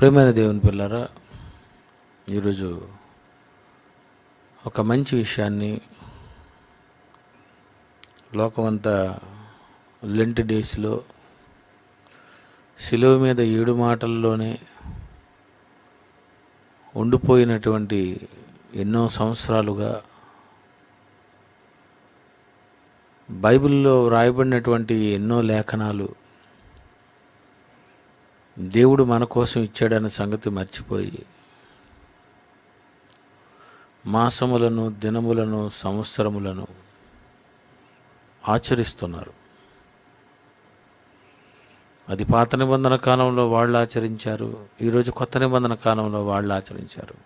ప్రియమైన దేవుని పిల్లరా, ఈరోజు ఒక మంచి విషయాన్ని లోకమంతా లెంట్ డేస్లో శిలువ మీద 7 మాటల్లోనే ఉండిపోయినటువంటి ఎన్నో సంవత్సరాలుగా బైబిల్లో వ్రాయబడినటువంటి ఎన్నో లేఖనాలు దేవుడు మన కోసం ఇచ్చాడన్న సంగతి మర్చిపోయి మాసములను, దినములను, సంవత్సరములను ఆచరిస్తున్నారు. అది పాత నిబంధన కాలంలో వాళ్ళు ఆచరించారు, ఈరోజు కొత్త నిబంధన కాలంలో వాళ్ళు ఆచరించారు.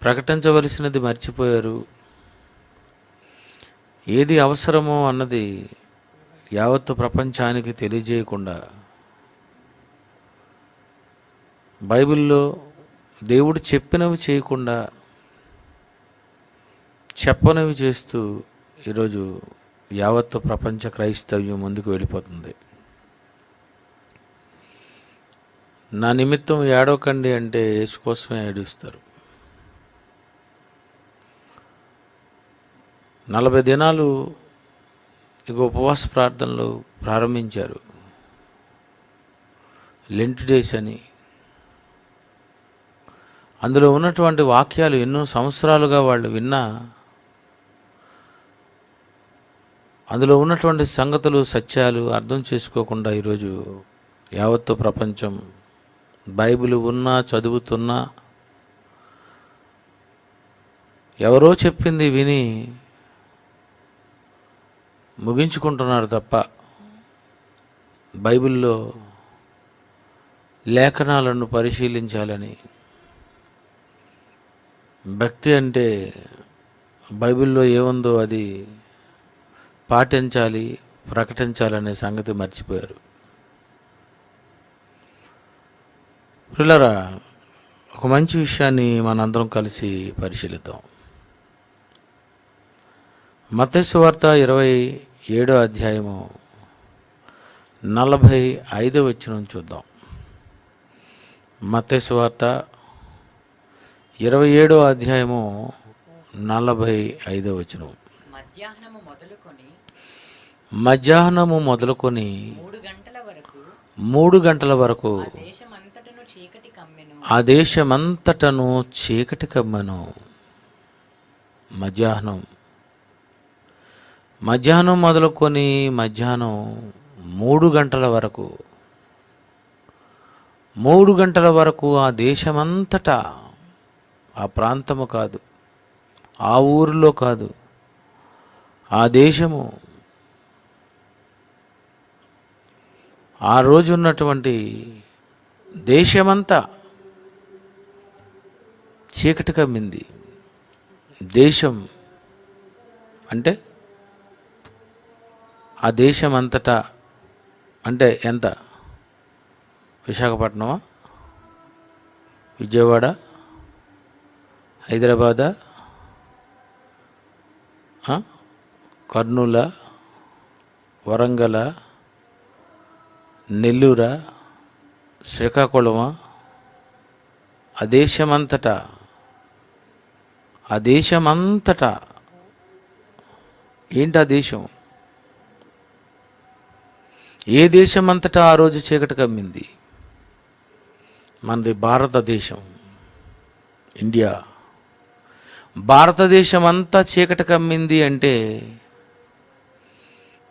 ప్రకటించవలసినది మర్చిపోయారు. ఏది అవసరమో అన్నది యావత్తు ప్రపంచానికి తెలియజేయకుండా బైబిల్లో దేవుడు చెప్పినవి చేయకుండా చెప్పనివి చేస్తూ ఈరోజు యావత్తు ప్రపంచ క్రైస్తవ్యం ముందుకు వెళ్ళిపోతుంది. నా నిమిత్తం ఏడవకండి అంటే యేసు కోసమే ఏడుస్తారు. 40 దినాలు ఇక ఉపవాస ప్రార్థనలు ప్రారంభించారు, లెంట్ డేస్ అని. అందులో ఉన్నటువంటి వాక్యాలు ఎన్నో సంవత్సరాలుగా వాళ్ళు విన్నా, అందులో ఉన్నటువంటి సంగతులు, సత్యాలు అర్థం చేసుకోకుండా ఈరోజు యావత్తు ప్రపంచం బైబిల్ ఉన్నా, చదువుతున్నా ఎవరో చెప్పింది విని ముగించుకుంటున్నారు తప్ప బైబిల్లో లేఖనాలను పరిశీలించాలని, భక్తి అంటే బైబిల్లో ఏముందో అది పాటించాలి, ప్రకటించాలనే సంగతి మర్చిపోయారు. పిల్లరా, ఒక మంచి విషయాన్ని మనందరం కలిసి పరిశీలిద్దాం. మత్తయి సువార్త 27వ అధ్యాయము 45వ వచనం చూద్దాం. మత్తయి సువార్త 27వ అధ్యాయము 45వ వచనం. మధ్యాహ్నము మొదలుకొని 3 గంటల వరకు ఆ దేశమంతటను చీకటి కమ్మెను. మధ్యాహ్నం మొదలుకొని మధ్యాహ్నం 3 గంటల వరకు 3 గంటల వరకు ఆ దేశమంతటా, ఆ ప్రాంతము కాదు, ఆ ఊరిలో కాదు, ఆ దేశము, ఆ రోజు ఉన్నటువంటి దేశమంతా చీకటి కమ్మింది. దేశం అంటే ఆ దేశం అంతటా అంటే ఎంత? విశాఖపట్నమా, విజయవాడ, హైదరాబాదా, కర్నూలా, వరంగల్, నెల్లూరా, శ్రీకాకుళమా? ఆ దేశమంతటా ఏంటి ఆ దేశం? ఏ దేశమంతటా ఆ రోజు చీకటి కమ్మింది? మనది భారతదేశం, ఇండియా. భారతదేశం అంతా చీకటి కమ్మింది అంటే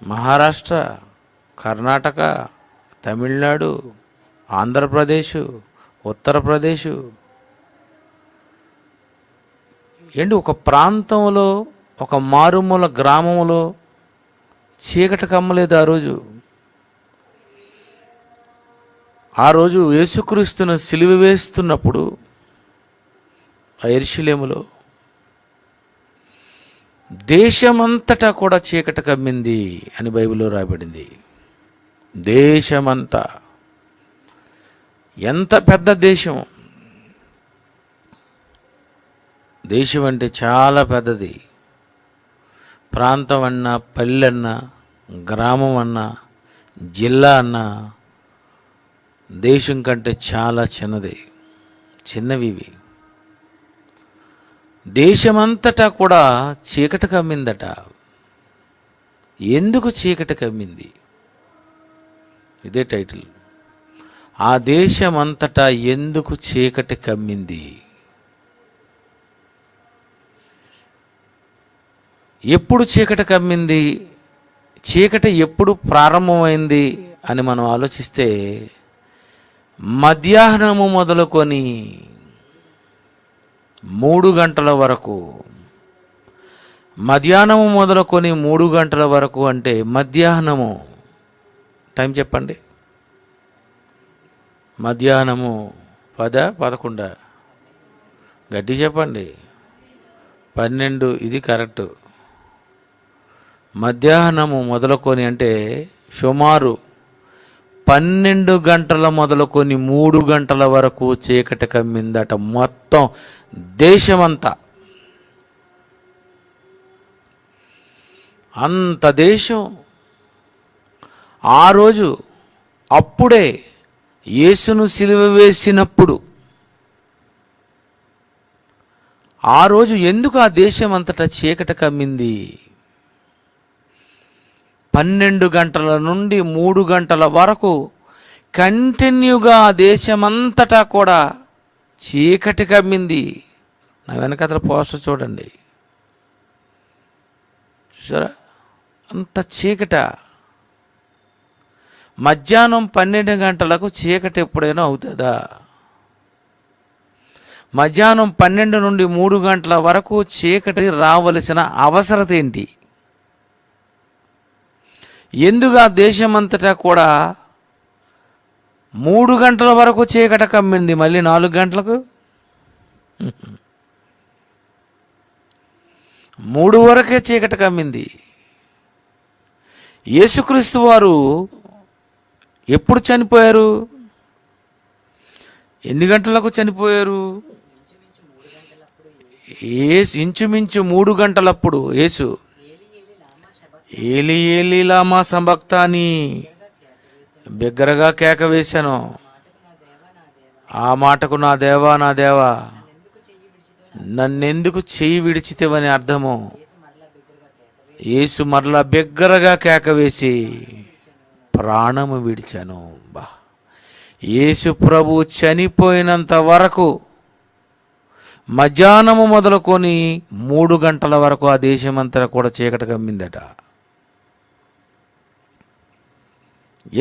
మహారాష్ట్ర, కర్ణాటక, తమిళనాడు, ఆంధ్రప్రదేశ్, ఉత్తరప్రదేశ్ ఏంటి, ఒక ప్రాంతంలో, ఒక మారుమూల గ్రామంలో చీకటి కమ్మలేదు ఆ రోజు. ఆ రోజు యేసుక్రీస్తును సిలువ వేస్తున్నప్పుడు ఆ యెరూషలేములో దేశమంతటా కూడా చీకటి కమ్మింది అని బైబిల్లో రాయబడింది. దేశమంతా. ఎంత పెద్ద దేశం! దేశం అంటే చాలా పెద్దది. ప్రాంతం అన్నా, పల్లె అన్నా, గ్రామం అన్నా, జిల్లా అన్నా దేశం కంటే చాలా చిన్నవి ఇవి. దేశమంతటా కూడా చీకటి కమ్మిందట. ఎందుకు చీకటి కమ్మింది? ఇదే టైటిల్. ఆ దేశమంతటా ఎందుకు చీకటి కమ్మింది? ఎప్పుడు చీకటి కమ్మింది? చీకటి ఎప్పుడు ప్రారంభమైంది అని మనం ఆలోచిస్తే, మధ్యాహ్నము మొదలుకొని 3 గంటల వరకు. మధ్యాహ్నము మొదలుకొని 3 గంటల వరకు అంటే మధ్యాహ్నము టైం చెప్పండి. మధ్యాహ్నము 10, 11? గట్టి చెప్పండి. 12. ఇది కరెక్ట్. మధ్యాహ్నము మొదలుకొని అంటే సుమారు 12 గంటల మొదలుకొని 3 గంటల వరకు చీకటి కమ్మిందట మొత్తం దేశమంతా. అంత దేశం ఆ రోజు అప్పుడే యేసును సిలువ వేసినప్పుడు ఆ రోజు ఎందుకు ఆ దేశం అంతటా చీకటి కమ్మింది? 12 గంటల నుండి 3 గంటల వరకు కంటిన్యూగా ఆ దేశమంతటా కూడా చీకటి కమ్మింది. నా వెనకాతల పోస్టర్ చూడండి, చూసారా? అంత చీకట. మధ్యాహ్నం 12 గంటలకు చీకటి ఎప్పుడైనా అవుతుందా? మధ్యాహ్నం 12 నుండి 3 గంటల వరకు చీకటి రావలసిన అవసరత ఏంటి? ఎందుకు ఆ దేశమంతటా కూడా 3 గంటల వరకు చీకటి కమ్మింది, మళ్ళీ 4 గంటలకు 3 వరకే చీకటి కమ్మింది? యేసుక్రీస్తు వారు ఎప్పుడు చనిపోయారు? ఎన్ని గంటలకు చనిపోయారు? ఇంచుమించు 3 గంటలప్పుడు యేసు ఏలి ఏలి లామా సబక్తాని బిగ్గరగా కేక వేశాను. ఆ మాటకు నా దేవా నా దేవా నన్నెందుకు చెయ్యి విడిచితేవని అర్థము. యేసు మరలా బిగ్గరగా కేక వేసి ప్రాణము విడిచాను. యేసు ప్రభు చనిపోయినంత వరకు మధ్యాహ్నము మొదలుకొని 3 గంటల వరకు ఆ దేశమంతా కూడా చీకటి కమ్మిందట.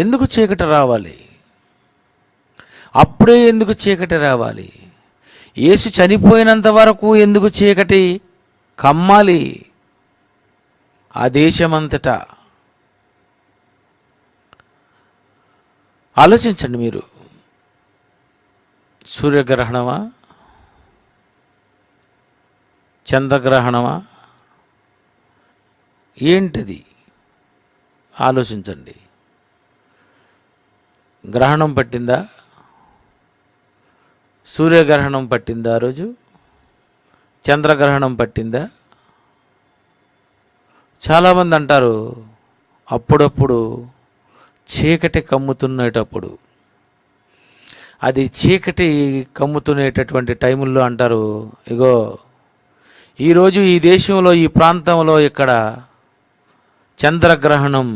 ఎందుకు చీకటి రావాలి? అప్పుడే ఎందుకు చీకటి రావాలి? యేసు చనిపోయినంత వరకు ఎందుకు చీకటి కమ్మాలి ఆ దేశమంతటా? ఆలోచించండి మీరు. సూర్యగ్రహణమా, చంద్రగ్రహణమా, ఏంటిది? ఆలోచించండి. గ్రహణం పట్టిందా? సూర్యగ్రహణం పట్టిందా? ఆ రోజు చంద్రగ్రహణం పట్టిందా? చాలామంది అంటారు అప్పుడప్పుడు చీకటి కమ్ముతునేటప్పుడు, అది చీకటి కమ్ముతునేటటువంటి టైముల్లో అంటారు, ఇగో ఈరోజు ఈ దేశంలో ఈ ప్రాంతంలో ఇక్కడ చంద్రగ్రహణం,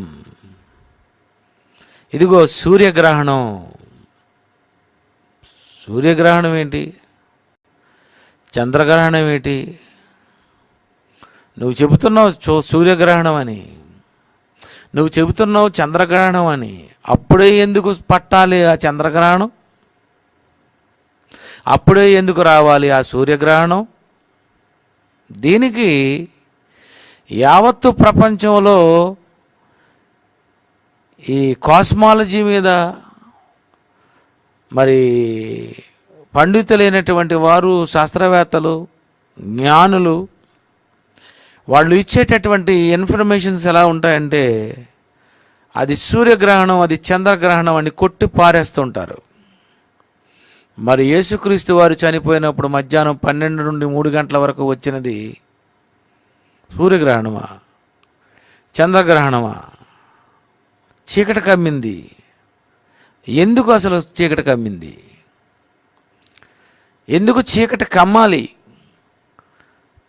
ఇదిగో సూర్యగ్రహణం. సూర్యగ్రహణం ఏంటి? చంద్రగ్రహణం ఏంటి? నువ్వు చెబుతున్నావు సూర్యగ్రహణం అని, నువ్వు చెబుతున్నావు చంద్రగ్రహణం అని. అప్పుడే ఎందుకు పట్టాలి ఆ చంద్రగ్రహణం? అప్పుడే ఎందుకు రావాలి ఆ సూర్యగ్రహణం? దీనికి యావత్తు ప్రపంచంలో ఈ కాస్మాలజీ మీద మరి పండితులైనటువంటి వారు, శాస్త్రవేత్తలు, జ్ఞానులు, వాళ్ళు ఇచ్చేటటువంటి ఇన్ఫర్మేషన్స్ ఎలా ఉంటాయంటే అది సూర్యగ్రహణం, అది చంద్రగ్రహణం అని కొట్టి పారేస్తుంటారు. మరి యేసుక్రీస్తు వారు చనిపోయినప్పుడు మధ్యాహ్నం 12 నుండి 3 గంటల వరకు వచ్చినది సూర్యగ్రహణమా, చంద్రగ్రహణమా? చీకటి కమ్మింది. ఎందుకు అసలు చీకటి కమ్మింది? ఎందుకు చీకటి కమ్మాలి?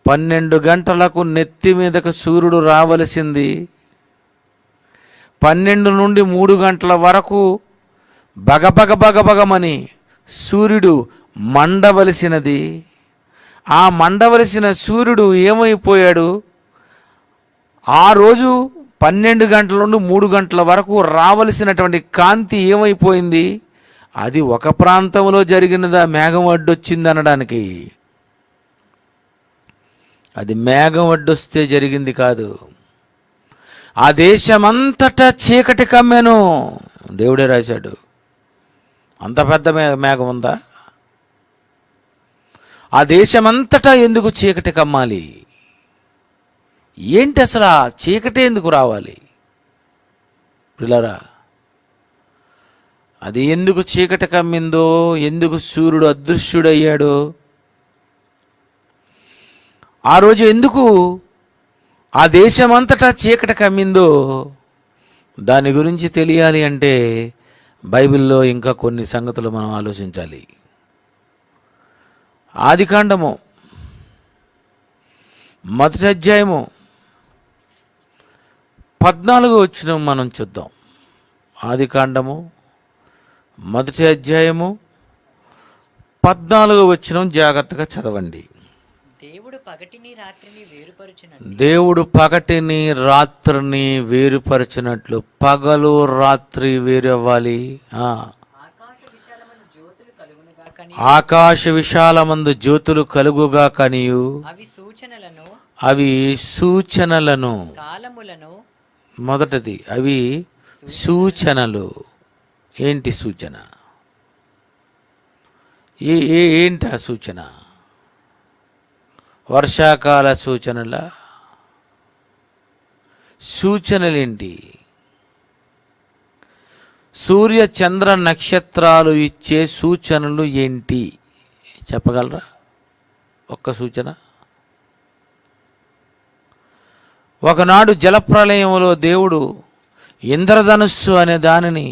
12 గంటలకు నెత్తి మీదకు సూర్యుడు రావలసింది. 12 నుండి 3 గంటల వరకు బగబగమని సూర్యుడు మండవలసినది. ఆ మండవలసిన సూర్యుడు ఏమైపోయాడు? ఆ రోజు 12 గంటల నుండి 3 గంటల వరకు రావలసినటువంటి కాంతి ఏమైపోయింది? అది ఒక ప్రాంతంలో జరిగినదా మేఘం అడ్డొచ్చింది అనడానికి? అది మేఘం అడ్డొస్తే జరిగింది కాదు. ఆ దేశమంతటా చీకటి కమ్మెను. దేవుడే రాశాడు. అంత పెద్ద మేఘం ఉందా? ఆ దేశమంతటా ఎందుకు చీకటి కమ్మాలి? ఏంటి అసలు ఆ చీకటి ఎందుకు రావాలి? పిల్లరా, అది ఎందుకు చీకటి కమ్మిందో, ఎందుకు సూర్యుడు అదృశ్యుడయ్యాడో, ఆ రోజు ఎందుకు ఆ దేశమంతటా చీకటి కమ్మిందో, దాని గురించి తెలియాలి అంటే బైబిల్లో ఇంకా కొన్ని సంగతులు మనం ఆలోచించాలి. ఆదికాండము 1వ అధ్యాయము 14వ వచనం మనం చూద్దాం. ఆదికాండము 1వ అధ్యాయము 14వ వచనం జాగ్రత్తగా చదవండి. దేవుడు పగటిని రాత్రిని వేరుపరచినట్లు పగలు రాత్రి వేరు అవ్వాలి. ఆకాశ విశాలమందు జ్యోతులు కలుగుగా కనియు అవి సూచనలను. మొదటిది అవి సూచనలు. ఏంటి సూచన? ఏంటి ఆ సూచన? వర్షాకాల సూచనల? సూచనలేంటి? సూర్య చంద్ర నక్షత్రాలు ఇచ్చే సూచనలు ఏంటి చెప్పగలరా? ఒక్క సూచన. ఒకనాడు జలప్రలయంలో దేవుడు ఇంద్రధనుస్సు అనే దానిని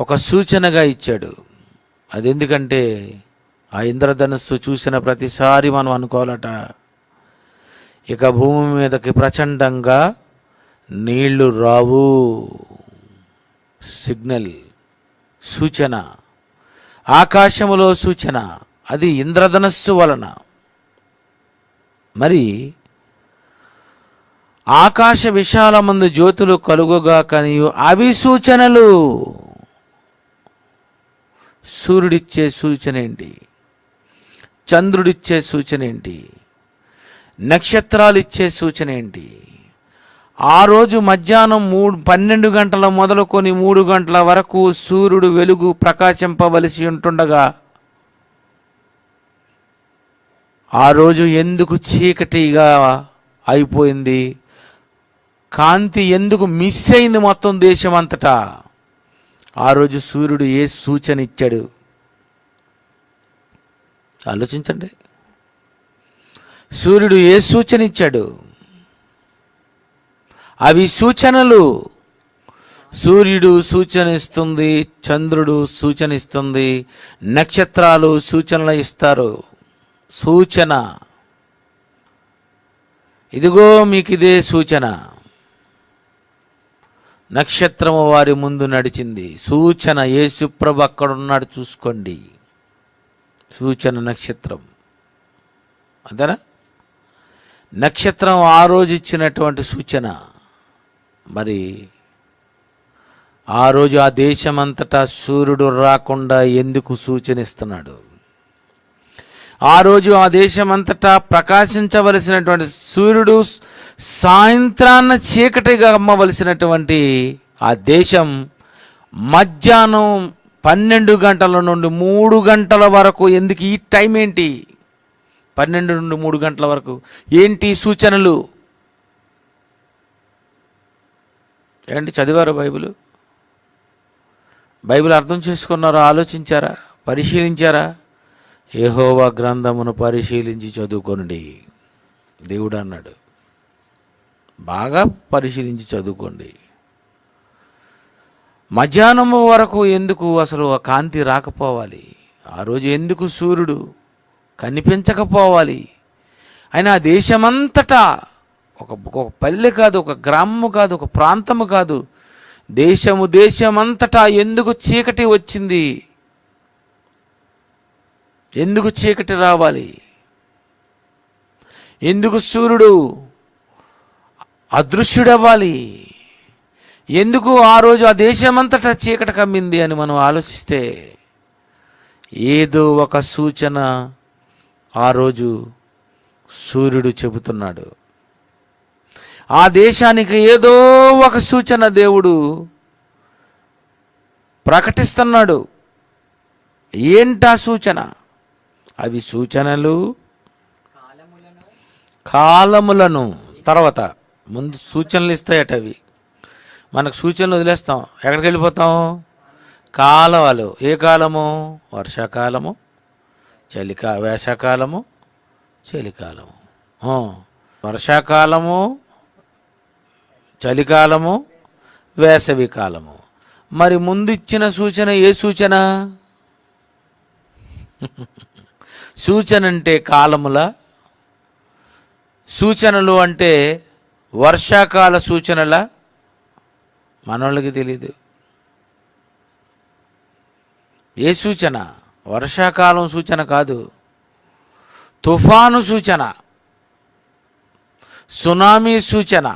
ఒక సూచనగా ఇచ్చాడు. అది ఎందుకంటే ఆ ఇంద్రధనుస్సు చూసిన ప్రతిసారి మనం అనుకోవాలట, ఇక భూమి మీదకి ప్రచండంగా నీళ్లు రావు. సిగ్నల్, సూచన, ఆకాశములో సూచన. అది ఇంద్రధనస్సు వలన. మరి ఆకాశ విశాలమందు జ్యోతులు కలుగుగా కనియు అవి సూచనలు. సూర్యుడిచ్చే సూచన ఏంటి? చంద్రుడిచ్చే సూచన ఏంటి? నక్షత్రాలు ఇచ్చే సూచన ఏంటి? ఆ రోజు మధ్యాహ్నం 12 గంటల మొదలుకొని 3 గంటల వరకు సూర్యుడు వెలుగు ప్రకాశింపవలసి ఉంటుండగా ఆ రోజు ఎందుకు చీకటిగా అయిపోయింది? కాంతి ఎందుకు మిస్ అయింది మొత్తం దేశం అంతటా? ఆ రోజు సూర్యుడు ఏ సూచన ఇచ్చాడు? ఆలోచించండి. సూర్యుడు ఏ సూచన ఇచ్చాడు? అవి సూచనలు. సూర్యుడు సూచన ఇస్తుంది, చంద్రుడు సూచన ఇస్తుంది, నక్షత్రాలు సూచనలు ఇస్తారు. సూచన. ఇదిగో మీకు ఇదే సూచన. నక్షత్రము వారి ముందు నడిచింది. సూచన. యేసుప్రభు అక్కడున్నాడు చూసుకోండి. సూచన నక్షత్రం. అంతేనా? నక్షత్రం ఆ రోజు ఇచ్చినటువంటి సూచన. మరి ఆ రోజు ఆ దేశమంతటా సూర్యుడు రాకుండా ఎందుకు సూచన ఇస్తున్నాడు? ఆ రోజు ఆ దేశమంతటా ప్రకాశించవలసినటువంటి సూర్యుడు సాయంత్రాన్న చీకటిగా అమ్మవలసినటువంటి ఆ దేశం మధ్యాహ్నం 12 గంటల నుండి 3 గంటల వరకు ఎందుకు? ఈ టైం ఏంటి? 12 నుండి 3 గంటల వరకు ఏంటి సూచనలు? ఏంటి చదివారు బైబిల్? బైబిల్ అర్థం చేసుకున్నారా? ఆలోచించారా? పరిశీలించారా? యెహోవా గ్రంథమును పరిశీలించి చదువుకోండి దేవుడు అన్నాడు. బాగా పరిశీలించి చదువుకోండి. మధ్యాహ్నము వరకు ఎందుకు అసలు ఆ కాంతి రాకపోవాలి? ఆ రోజు ఎందుకు సూర్యుడు కనిపించకపోవాలి? అయినా ఆ దేశమంతటా ఒక పల్లె కాదు, ఒక గ్రామము కాదు, ఒక ప్రాంతము కాదు, దేశమంతటా ఎందుకు చీకటి వచ్చింది? ఎందుకు చీకటి రావాలి? ఎందుకు సూర్యుడు అదృశ్యుడవ్వాలి? ఎందుకు ఆ రోజు ఆ దేశమంతటా చీకటి కమ్మింది అని మనం ఆలోచిస్తే ఏదో ఒక సూచన ఆ రోజు సూర్యుడు చెబుతున్నాడు. ఆ దేశానికి ఏదో ఒక సూచన దేవుడు ప్రకటిస్తున్నాడు. ఏంటా సూచన? అవి సూచనలు కాలములను, తర్వాత ముందు సూచనలు ఇస్తాయట. అవి మనకు సూచనలు వదిలేస్తాం, ఎక్కడికి వెళ్ళిపోతాం? కాలాలు. ఏ కాలము? వర్షాకాలము, వేసవకాలము, చలికాలము. వర్షాకాలము, చలికాలము, వేసవి కాలము. మరి ముందు ఇచ్చిన సూచన ఏ సూచన? సూచన అంటే కాలముల సూచనలు అంటే వర్షాకాల సూచనల? మనోళ్ళకి తెలీదు. ఏ సూచన? వర్షాకాలం సూచన కాదు, తుఫాను సూచన, సునామీ సూచన.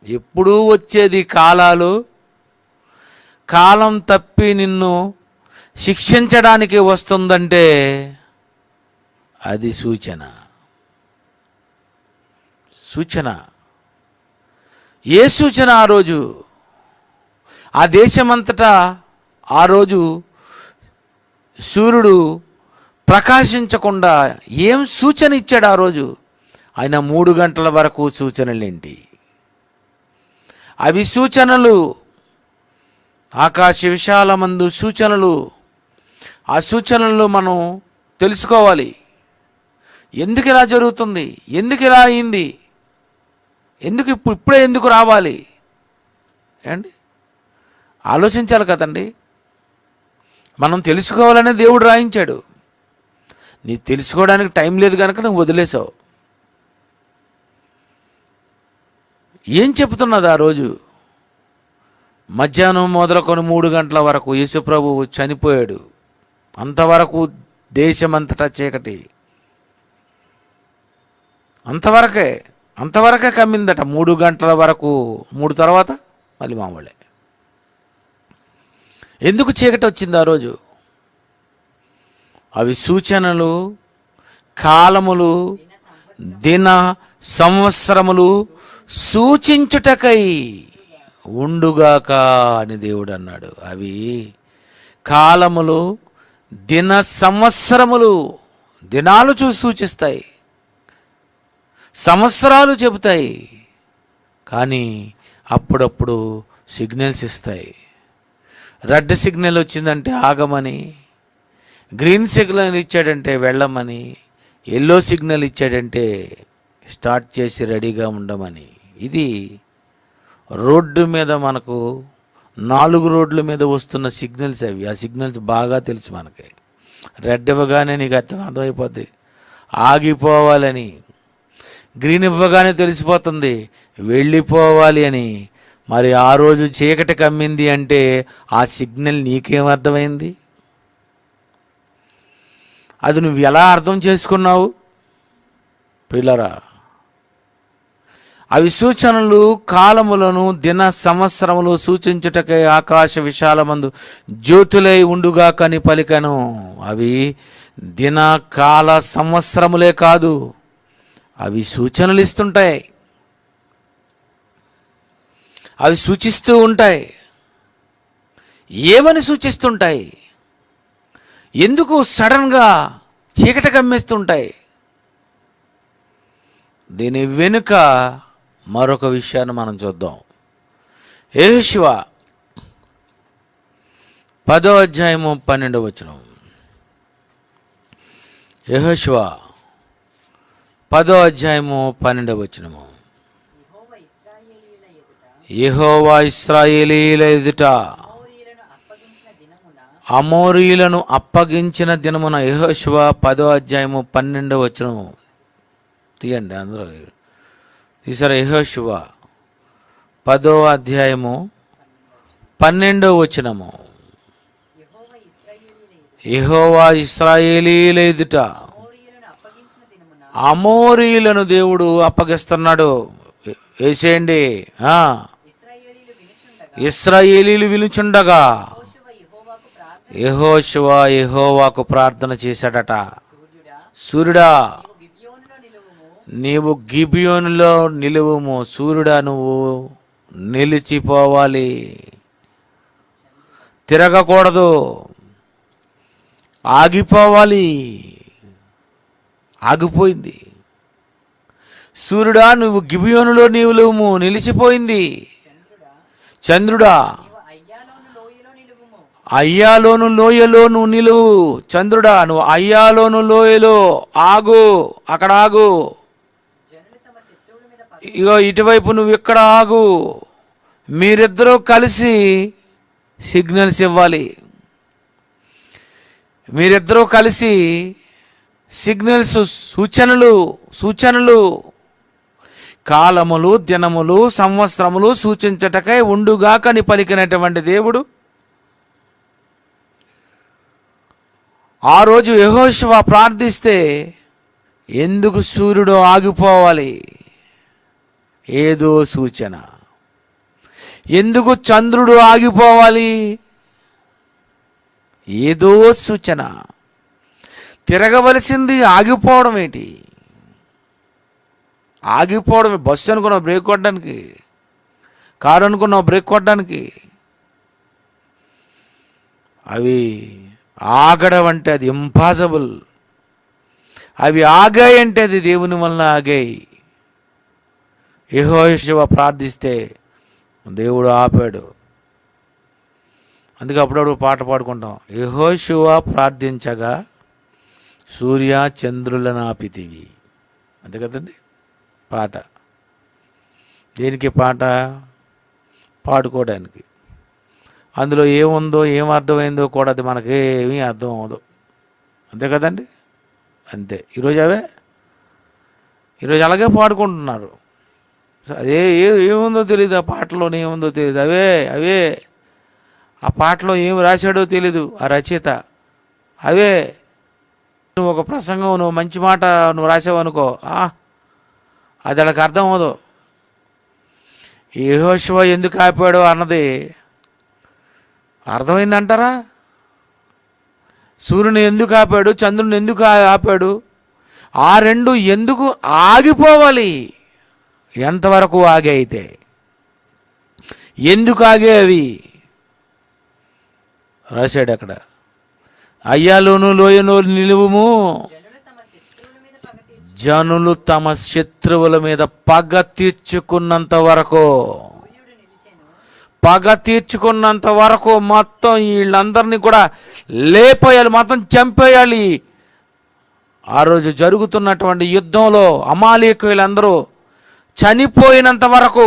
ఎప్పుడూ వచ్చేది కాలాలు. కాలం తప్పి నిన్ను శిక్షించడానికి వస్తుందంటే అది సూచన. సూచన. ఏ సూచన? ఆ రోజు ఆ దేశమంతటా ఆ రోజు సూర్యుడు ప్రకాశించకుండా ఏం సూచన ఇచ్చాడు ఆ రోజు? ఆయన 3 గంటల వరకు సూచనలేంటి? అవి సూచనలు, ఆకాశ విశాలమందు సూచనలు. ఆ సూచనలు మనం తెలుసుకోవాలి. ఎందుకు ఇలా జరుగుతుంది? ఎందుకు ఇలా అయింది? ఎందుకు ఇప్పుడే ఎందుకు రావాలి? ఏండి ఆలోచించాలి కదండి. మనం తెలుసుకోవాలనే దేవుడు రాయించాడు. నీ తెలుసుకోవడానికి టైం లేదు కనుక నువ్వు వదిలేసావు. ఏం చెప్తున్నది ఆ రోజు? మధ్యాహ్నం మొదలుకొని 3 గంటల వరకు యేసుప్రభు చనిపోయాడు. అంతవరకు దేశమంతటా చీకటి. అంతవరకే కమ్మిందట. 3 గంటల వరకు. 3 తర్వాత మళ్ళీ మామూలే. ఎందుకు చీకటి వచ్చింది ఆ రోజు? అవి సూచనలు, కాలములు, దిన సంవత్సరములు సూచించుటకై ఉండుగాక అని దేవుడు అన్నాడు. అవి కాలములు, దిన సంవత్సరములు. దినాలు సూచిస్తాయి, సంవత్సరాలు చెబుతాయి, కానీ అప్పుడప్పుడు సిగ్నల్స్ ఇస్తాయి. రెడ్ సిగ్నల్ వచ్చిందంటే ఆగమని, గ్రీన్ సిగ్నల్ ఇచ్చాడంటే వెళ్ళమని, ఎల్లో సిగ్నల్ ఇచ్చాడంటే స్టార్ట్ చేసి రెడీగా ఉండమని. ఇది రోడ్డు మీద మనకు 4 రోడ్ల మీద వస్తున్న సిగ్నల్స్ అవి. ఆ సిగ్నల్స్ బాగా తెలుసు మనకి. రెడ్ ఇవ్వగానే నీకు అర్థమైపోద్ది ఆగిపోవాలని. గ్రీన్ ఇవ్వగానే తెలిసిపోతుంది వెళ్ళిపోవాలి అని. మరి ఆ రోజు చీకటి కమ్మింది అంటే ఆ సిగ్నల్ నీకేమర్థమైంది? అది నువ్వు ఎలా అర్థం చేసుకున్నావు? పిల్లరా, అవి సూచనలు, కాలములను, దిన సంవత్సరములు సూచించుటకై ఆకాశ విశాలమందు జ్యోతులై ఉండుగాకని పలికను. అవి దిన, కాల, సంవత్సరములే కాదు, అవి సూచనలు ఇస్తుంటాయి. అవి సూచిస్తూ ఉంటాయి. ఏమని సూచిస్తుంటాయి? ఎందుకు సడన్గా చీకటి కమ్మేస్తుంటాయి? దీని వెనుక మరొక విషయాన్ని మనం చూద్దాం. యెహోషువ 10వ అధ్యాయము 12వ వచనం. యెహోషువ 10వ అధ్యాయము 12వ వచనము. యెహోవా ఇశ్రాయేలీయుల ఎదుట అమోరీయులను అప్పగించిన దినమున యెహోషువ 10వ అధ్యాయము 12వ వచనము తీయండి అందరూ తీసారా? యెహోషువ 10వ అధ్యాయము 12వ వచనము. యెహోవా ఇశ్రాయేలీయుల ఎదుట అమోరీయులను దేవుడు అప్పగిస్తున్నాడు. వేసేయండి. ఇశ్రాయేలీయులు వినుచుండగా యెహోషువ యెహోవాకు ప్రార్థన చేశాడట. సూర్యుడా నీవు గిబియోనులో నిలువుము. సూర్యుడా నువ్వు నిలిచిపోవాలి, తిరగకూడదు, ఆగిపోవాలి. ఆగిపోయింది. సూర్యుడా నువ్వు గిబియోనులో నిలువుము, నిలిచిపోయింది. చంద్రుడా అయ్యాలోను లోయలో నువ్వు నిలువు. చంద్రుడా నువ్వు అయ్యాలోను లోయలో ఆగు, అక్కడ ఆగు. ఇగో ఇటువైపు నువ్వు ఇక్కడ ఆగు. మీరిద్దరూ కలిసి సిగ్నల్స్ ఇవ్వాలి. మీరిద్దరూ కలిసి సిగ్నల్స్, సూచనలు కాలములు, దినములు, సంవత్సరములు సూచించటకై ఉండుగాకని పలికినటువంటి దేవుడు ఆ రోజు యెహోషువ ప్రార్థిస్తే ఎందుకు సూర్యుడు ఆగిపోవాలి? ఏదో సూచన. ఎందుకు చంద్రుడు ఆగిపోవాలి? ఏదో సూచన. తిరగవలసింది ఆగిపోవడం ఏంటి? ఆగిపోవడమే. బస్సు అనుకున్నావు బ్రేక్ కొట్టడానికి, కారు అనుకున్నావు బ్రేక్ కొట్టడానికి. అవి ఆగడం అంటే అది ఇంపాసిబుల్. అవి ఆగాయి అంటే అది దేవుని వలన ఆగాయి. యెహోషువ ప్రార్థిస్తే దేవుడు ఆపాడు. అందుకే అప్పుడప్పుడు పాట పాడుకుంటాం. యెహోషువ ప్రార్థించగా సూర్య చంద్రులను ఆపితివి. అంతే కదండి పాట. దేనికి పాట? పాడుకోవడానికి. అందులో ఏముందో ఏం అర్థమైందో కూడా అది మనకేమీ అర్థం అవ్వదు. అంతే కదండి. అంతే. ఈరోజు అలాగే పాడుకుంటున్నారు. అదే ఏముందో తెలియదు, ఆ పాటలోనే ఏముందో తెలియదు. అవే ఆ పాటలో ఏం రాశాడో తెలీదు ఆ రచయిత. అవే నువ్వు ఒక ప్రసంగం, నువ్వు మంచి మాట నువ్వు రాసావనుకో, అది వాళ్ళకి అర్థం అవ్వదు. యెహోషువ ఎందుకు ఆపాడో అన్నది అర్థమైందంటారా? సూర్యుని ఎందుకు ఆపాడు, చంద్రుని ఎందుకు ఆపాడు, ఆ రెండు ఎందుకు ఆగిపోవాలి? ఎంతవరకు ఆగే? అయితే ఎందుకు ఆగే అవి రాశాడు అక్కడ. అయ్యాలోను లోయను నిలువుము, జనులు తమ శత్రువుల మీద పగ తీర్చుకున్నంత వరకు, పగ తీర్చుకున్నంత వరకు మొత్తం వీళ్ళందరినీ కూడా లేపేయాలి, మొత్తం చంపేయాలి. ఆ రోజు జరుగుతున్నటువంటి యుద్ధంలో అమాలేకీయులందరూ చనిపోయినంత వరకు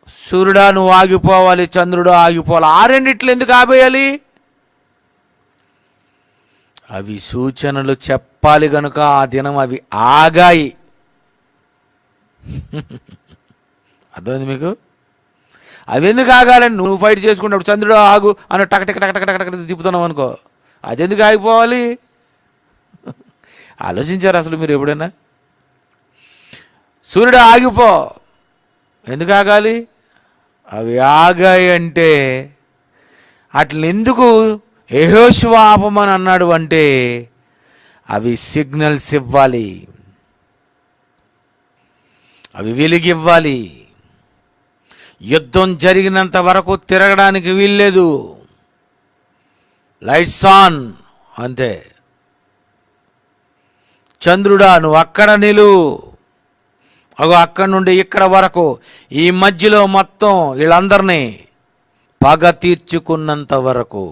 సూర్యుడా నువ్వు ఆగిపోవాలి, చంద్రుడు ఆగిపోవాలి. ఆ రెండిట్లు ఎందుకు ఆపేయాలి? అవి సూచనలు చెప్పాలి కనుక ఆ దినం అవి ఆగాయి. అర్థమైంది మీకు? అవి ఎందుకు ఆగాలని? నువ్వు ఫైట్ చేసుకున్నప్పుడు చంద్రుడు ఆగు అని టక టక టక టక టక టక తిప్పుతున్నావు అనుకో, అది ఎందుకు ఆగిపోవాలి? ఆలోచించారు అసలు మీరు ఎప్పుడైనా? సూర్యుడు ఆగిపో, ఎందుకు ఆగాలి? అవి ఆగాయి అంటే అట్లా ఎందుకు యెహోషువ ఆపమని అన్నాడు అంటే అవి సిగ్నల్స్ ఇవ్వాలి, అవి వెలిగివ్వాలి. యుద్ధం జరిగినంత వరకు తిరగడానికి వీల్లేదు. లైట్స్ ఆన్ అంతే. చంద్రుడా నువ్వు అక్కడ నిలువు, అక్కడి నుండి ఇక్కడ వరకు ఈ మధ్యలో మొత్తం వీళ్ళందరినీ పగ తీర్చుకున్నంత వరకు.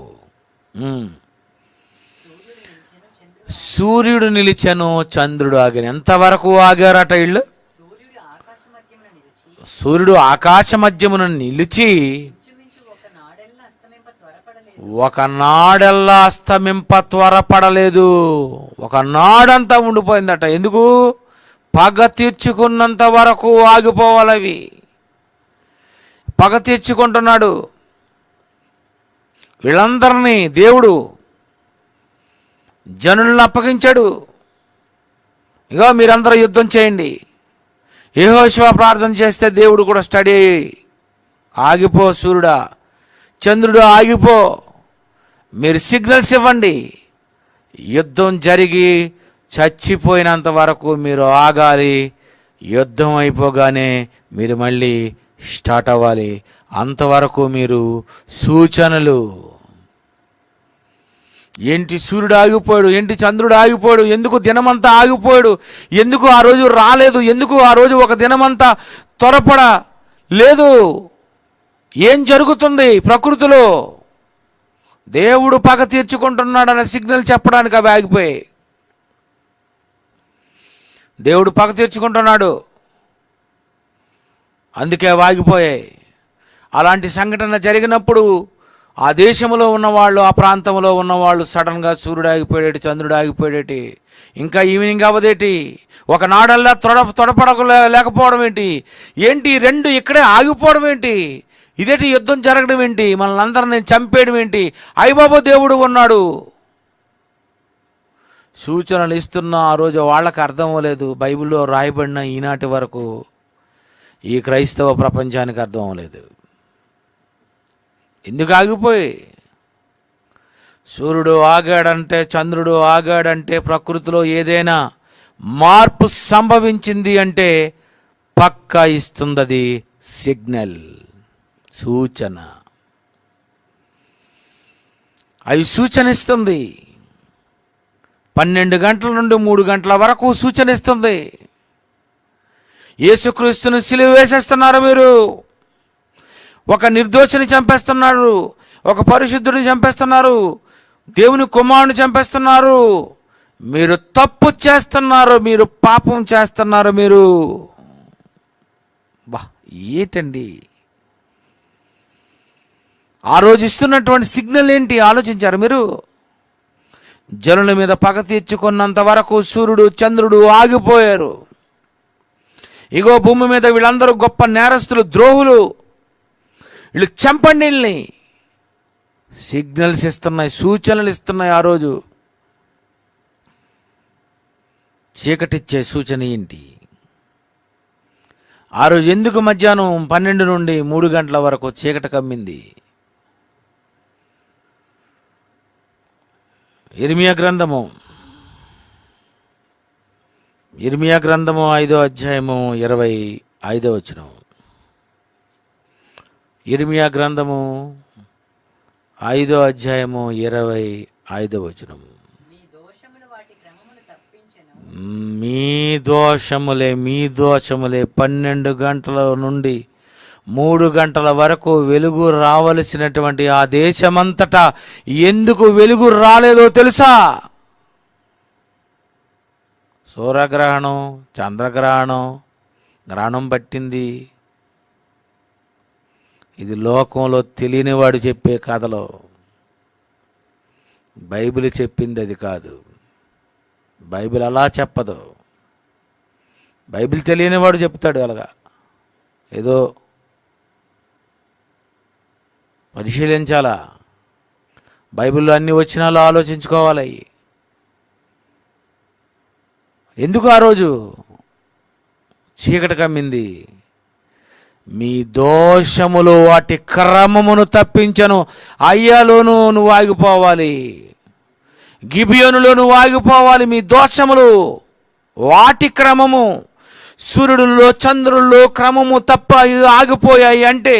సూర్యుడు నిలిచెను, చంద్రుడు ఆగాను. ఎంతవరకు ఆగారట వీళ్ళు? సూర్యుడు ఆకాశ మధ్యమున నిలిచి ఒకనాడెల్లా అస్తమింప త్వరపడలేదు. ఒకనాడంతా ఉండిపోయిందట. ఎందుకు? పగ తీర్చుకున్నంత వరకు ఆగిపోవాలవి. పగ తీర్చుకుంటున్నాడు. వీళ్ళందరినీ దేవుడు జనులను అప్పగించాడు. ఇగో మీరందరూ యుద్ధం చేయండి. యెహోషువ ప్రార్థన చేస్తే దేవుడు కూడా స్టడీ, ఆగిపో సూర్యుడా, చంద్రుడు ఆగిపో, మీరు సిగ్నల్స్ ఇవ్వండి. యుద్ధం జరిగి చచ్చిపోయినంత వరకు మీరు ఆగాలి. యుద్ధం అయిపోగానే మీరు మళ్ళీ స్టార్ట్ అవ్వాలి. అంతవరకు మీరు సూచనలు. ఏంటి సూర్యుడు ఆగిపోయాడు, ఏంటి చంద్రుడు ఆగిపోయాడు, ఎందుకు దినమంతా ఆగిపోయాడు, ఎందుకు ఆ రోజు రాలేదు, ఎందుకు ఆ రోజు ఒక దినమంతా త్వరపడ లేదు, ఏం జరుగుతుంది ప్రకృతిలో? దేవుడు పగ తీర్చుకుంటున్నాడనే సిగ్నల్ చెప్పడానికి అవి ఆగిపోయాయి. దేవుడు పగ తీర్చుకుంటున్నాడు, అందుకే అవి ఆగిపోయాయి. అలాంటి సంఘటన జరిగినప్పుడు ఆ దేశంలో ఉన్నవాళ్ళు, ఆ ప్రాంతంలో ఉన్నవాళ్ళు సడన్గా సూర్యుడు ఆగిపోయేటి, చంద్రుడు ఆగిపోయేటి, ఇంకా ఈవినింగ్ అవ్వదేటి, ఒకనాడల్లా లేకపోవడం ఏంటి, ఏంటి రెండు ఇక్కడే ఆగిపోవడం ఏంటి, ఇదేంటి యుద్ధం జరగడం ఏంటి, మనల్ని అందరినీ చంపేయడం ఏంటి, అయ్యబాబు దేవుడు ఉన్నాడు. సూచనలు ఇస్తున్న ఆ రోజు వాళ్ళకి అర్థం అవ్వలేదు. బైబిల్లో రాయబడిన ఈనాటి వరకు ఈ క్రైస్తవ ప్రపంచానికి అర్థం అవ్వలేదు. ఎందుకు ఆగిపోయి? సూర్యుడు ఆగాడంటే, చంద్రుడు ఆగాడంటే, ప్రకృతిలో ఏదైనా మార్పు సంభవించింది అంటే పక్కా ఇస్తుంది సిగ్నల్, సూచన. అవి సూచన ఇస్తుంది. 12 గంటల నుండి 3 గంటల వరకు సూచన ఇస్తుంది. యేసుక్రీస్తుని సిలువ వేసేస్తున్నారు మీరు. ఒక నిర్దోషిని చంపేస్తున్నారు, ఒక పరిశుద్ధుడిని చంపేస్తున్నారు, దేవుని కుమారుని చంపేస్తున్నారు. మీరు తప్పు చేస్తున్నారు, మీరు పాపం చేస్తున్నారు. మీరు ఏంటండి ఆ రోజు ఇస్తున్నటువంటి సిగ్నల్ ఏంటి ఆలోచించారు మీరు? జనుల మీద పగ తీర్చుకున్నంత వరకు సూర్యుడు చంద్రుడు ఆగిపోయారు. ఇగో భూమి మీద వీళ్ళందరూ గొప్ప నేరస్తులు, ద్రోహులు, వీళ్ళు చంపండి వీళ్ళని. సిగ్నల్స్ ఇస్తున్నాయి, సూచనలు ఇస్తున్నాయి. ఆ రోజు చీకటిచ్చే సూచన ఏంటి? ఆ రోజు ఎందుకు మధ్యాహ్నం 12 నుండి 3 గంటల వరకు చీకటి కమ్మింది? ఇర్మియా గ్రంథము 5వ అధ్యాయము 25వ వచనం. ఇర్మియా గ్రంథము 5వ అధ్యాయము 25వ వచనం. మీ దోషములే 12 గంటల నుండి 3 గంటల వరకు వెలుగు రావలసినటువంటి ఆ దేశమంతటా ఎందుకు వెలుగు రాలేదో తెలుసా? సూర్యగ్రహణం, చంద్రగ్రహణం, గ్రహణం పట్టింది. ఇది లోకంలో తెలియనివాడు చెప్పే కథలో. బైబిల్ చెప్పింది అది కాదు. బైబిల్ అలా చెప్పదు. బైబిల్ తెలియనివాడు చెప్తాడు అలాగా. ఏదో పరిశీలించాలా, బైబిల్లో అన్ని వచనాలు ఆలోచించుకోవాలి. ఎందుకు ఆ రోజు చీకటి కమ్మింది? మీ దోషములు వాటి క్రమమును తప్పించను. అయ్యాలోను నువ్వు ఆగిపోవాలి, గిబియోనులో నువ్వు ఆగిపోవాలి. మీ దోషములు వాటి క్రమము, సూర్యుడులో చంద్రుల్లో క్రమము తప్ప ఆగిపోయాయి అంటే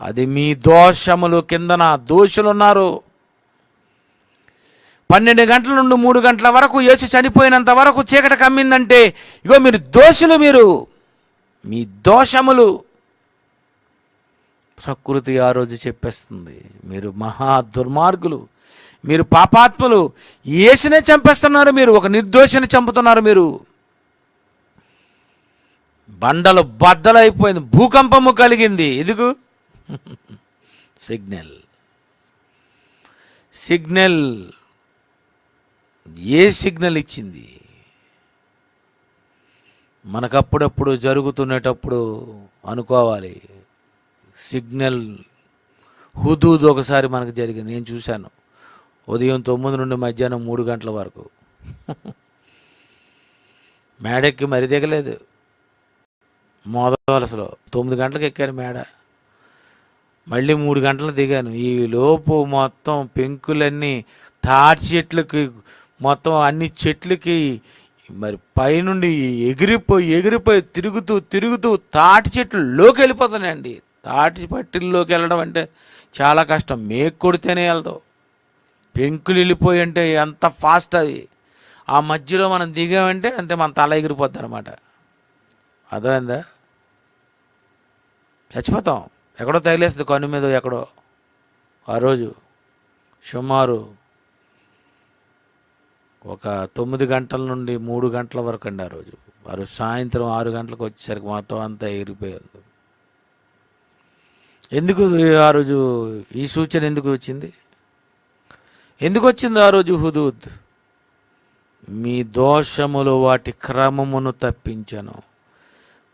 అది మీ దోషములు. కిందన దోషులున్నారు. 12 గంటల నుండి 3 గంటల వరకు యేసు చనిపోయినంత వరకు చీకటి కమ్మిందంటే ఇగో మీరు దోషులు, మీరు మీ దోషములు. ప్రకృతి ఆ రోజు చెప్పేస్తుంది మీరు మహా దుర్మార్గులు, మీరు పాపాత్ములు, యేసునే చంపేస్తున్నారు, మీరు ఒక నిర్దోషిని చంపుతున్నారు. మీరు బండలు బద్దలైపోయింది, భూకంపము కలిగింది. ఇదిగో సిగ్నల్. సిగ్నల్ ఏ సిగ్నల్ ఇచ్చింది? మనకప్పుడప్పుడు జరుగుతున్నటప్పుడు అనుకోవాలి. సిగ్నల్ హుదూద్ ఒకసారి మనకు జరిగింది, నేను చూశాను. ఉదయం 9 నుండి మధ్యాహ్నం 3 గంటల వరకు మేడెక్కి మరి దిగలేదు. వలసలో 9 గంటలకు ఎక్కాను మేడ, మళ్ళీ 3 గంటలు దిగాను. ఈ లోపు మొత్తం పెంకులన్నీ తాటి చెట్లకి, మొత్తం అన్ని చెట్లకి మరి పైనుండి ఎగిరిపోయి తిరుగుతూ తాటి చెట్లలోకి వెళ్ళిపోతున్నాయండి. తాటి పట్టిల్లోకి వెళ్ళడం అంటే చాలా కష్టం, మేకు కొడితేనే వెళ్తావు. పెంకులు వెళ్ళిపోయి అంటే ఎంత ఫాస్ట్ అది. ఆ మధ్యలో మనం దిగామంటే అంతే, మన తల ఎగిరిపోద్ది అనమాట. అర్థమైందా? చచ్చిపోతాం. ఎక్కడో తగిలేస్తుంది కన్ను మీద ఎక్కడో. ఆ రోజు సుమారు ఒక 9 గంటల నుండి 3 గంటల వరకు అండి. ఆ రోజు సాయంత్రం 6 గంటలకు వచ్చేసరికి మొత్తం అంతా ఎగిరిపోయింది. ఎందుకు ఆ రోజు ఈ సూచన ఎందుకు వచ్చింది? ఎందుకు వచ్చింది ఆ రోజు హుదూద్? మీ దోషములు వాటి క్రమమును తప్పించను.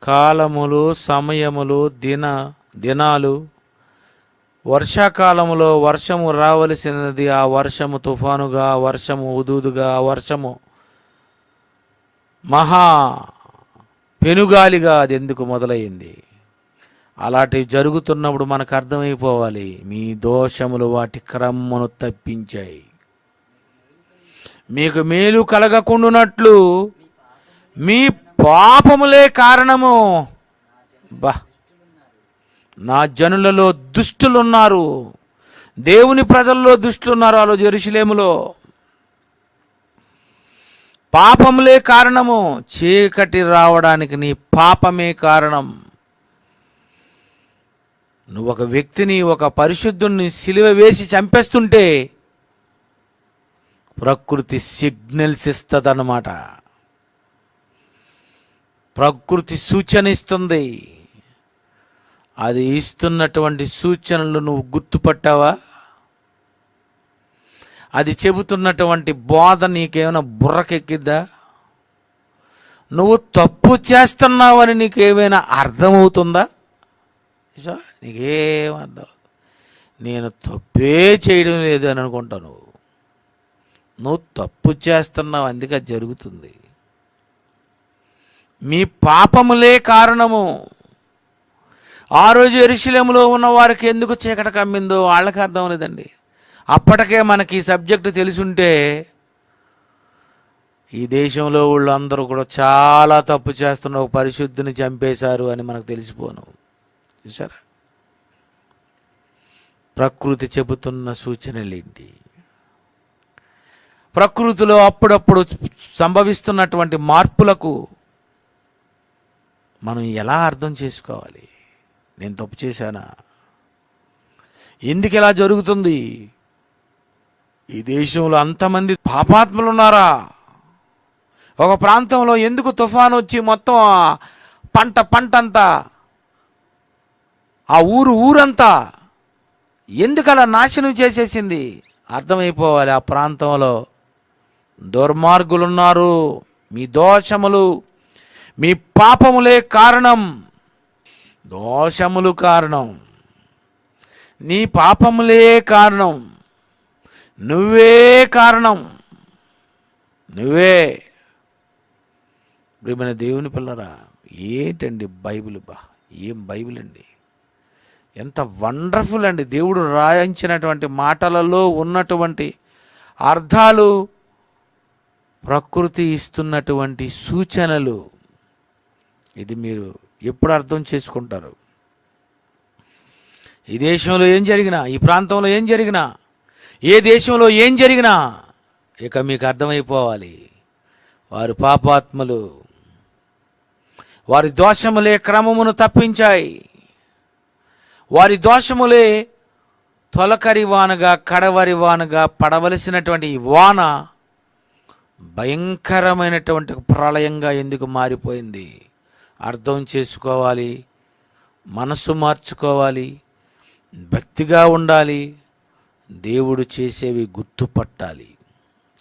కాలములు, సమయములు, దినాలు, వర్షాకాలంలో వర్షము రావలసినది ఆ వర్షము తుఫానుగా, ఆ వర్షము హుదూదుగా, ఆ వర్షము మహా పెనుగాలిగా అది ఎందుకు మొదలైంది? అలాంటివి జరుగుతున్నప్పుడు మనకు అర్థమైపోవాలి, మీ దోషములు వాటి క్రమమును తప్పించాయి. మీకు మేలు కలగకుండునట్లు మీ పాపములే కారణము. నా జనులలో దుష్టులున్నారు, దేవుని ప్రజల్లో దుష్టులున్నారు. ఆ రోజు యెరూషలేములో పాపములే కారణము. చీకటి రావడానికి నీ పాపమే కారణం. నువ్వు ఒక వ్యక్తిని, ఒక పరిశుద్ధుని సిలువ వేసి చంపేస్తుంటే ప్రకృతి సిగ్నల్స్ ఇస్తుందన్నమాట. ప్రకృతి సూచన ఇస్తుంది. అది ఇస్తున్నటువంటి సూచనలు నువ్వు గుర్తుపట్టావా? అది చెబుతున్నటువంటి బోధ నీకేమైనా బుర్రకెక్కిద్దా? నువ్వు తప్పు చేస్తున్నావని నీకేమైనా అర్థమవుతుందా? నీకేం అర్థం? నేను తప్పే చేయడం లేదు అని అనుకుంటావు. నువ్వు తప్పు చేస్తున్నావు, అందుకే అది జరుగుతుంది. మీ పాపములే కారణము. ఆ రోజు యెరూషలేములో ఉన్న వారికి ఎందుకు చీకటి కమ్మిందో వాళ్ళకి అర్థం లేదండి. అప్పటికే మనకి ఈ సబ్జెక్టు తెలుసుంటే ఈ దేశంలో వాళ్ళందరూ కూడా చాలా తప్పు చేస్తున్న ఒక పరిశుద్ధిని చంపేశారు అని మనకు తెలిసిపోను. చూసారా? ప్రకృతి చెబుతున్న సూచనలేంటి? ప్రకృతిలో అప్పుడప్పుడు సంభవిస్తున్నటువంటి మార్పులకు మనం ఎలా అర్థం చేసుకోవాలి? నేను తప్పు చేశానా? ఎందుకు ఇలా జరుగుతుంది? ఈ దేశంలో అంతమంది పాపాత్ములు ఉన్నారా? ఒక ప్రాంతంలో ఎందుకు తుఫాను వచ్చి మొత్తం పంట అంతా, ఆ ఊరంతా ఎందుకు అలా నాశనం చేసేసింది? అర్థమైపోవాలి, ఆ ప్రాంతంలో దుర్మార్గులున్నారు. మీ దోషములు, మీ పాపములే కారణం. దోషములు కారణం, నీ పాపములే కారణం, నువ్వే కారణం, నువ్వే. ప్రియమైన దేవుని పిల్లరా, ఏంటండి బైబిల్? ఏం బైబిల్ అండి! ఎంత వండర్ఫుల్ అండి! దేవుడు రాయించినటువంటి మాటలలో ఉన్నటువంటి అర్థాలు, ప్రకృతి ఇస్తున్నటువంటి సూచనలు, ఇది మీరు ఎప్పుడు అర్థం చేసుకుంటారు? ఈ దేశంలో ఏం జరిగినా, ఈ ప్రాంతంలో ఏం జరిగినా, ఏ దేశంలో ఏం జరిగినా ఇక మీకు అర్థమైపోవాలి, వారు పాపాత్ములు, వారి దోషములే క్రమమును తప్పించాయి. వారి దోషములే తొలకరి వానగా, కడవరి వానగా పడవలసినటువంటి ఈ వాన భయంకరమైనటువంటి ప్రళయంగా ఎందుకు మారిపోయింది? అర్థం చేసుకోవాలి, మనసు మార్చుకోవాలి, భక్తిగా ఉండాలి, దేవుడు చేసేవి గుర్తుపట్టాలి.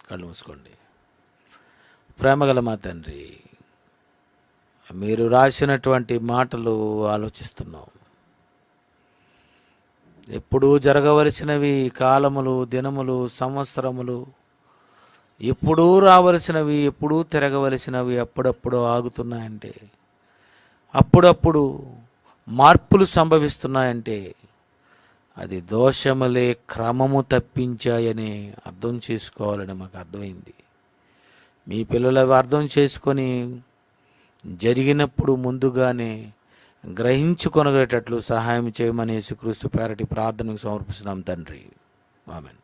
కళ్ళు మూసుకోండి. ప్రేమగల మా తండ్రి, మీరు రాసినటువంటి మాటలు ఆలోచిస్తున్నాం. ఎప్పుడూ జరగవలసినవి, కాలములు, దినములు, సంవత్సరములు, ఎప్పుడూ రావలసినవి, ఎప్పుడూ తిరగవలసినవి అప్పుడప్పుడు ఆగుతున్నాయంటే, అప్పుడప్పుడు మార్పులు సంభవిస్తున్నాయంటే అది దోషములే క్రమము తప్పించాయని అర్థం చేసుకోవాలని మాకు అర్థమైంది. మీ పిల్లలు అవి అర్థం చేసుకొని జరిగినప్పుడు ముందుగానే గ్రహించుకొనగేటట్లు సహాయం చేయమని యేసుక్రీస్తు పేరటి ప్రార్థనకు సమర్పిస్తున్నాం తండ్రి. ఆమేన్.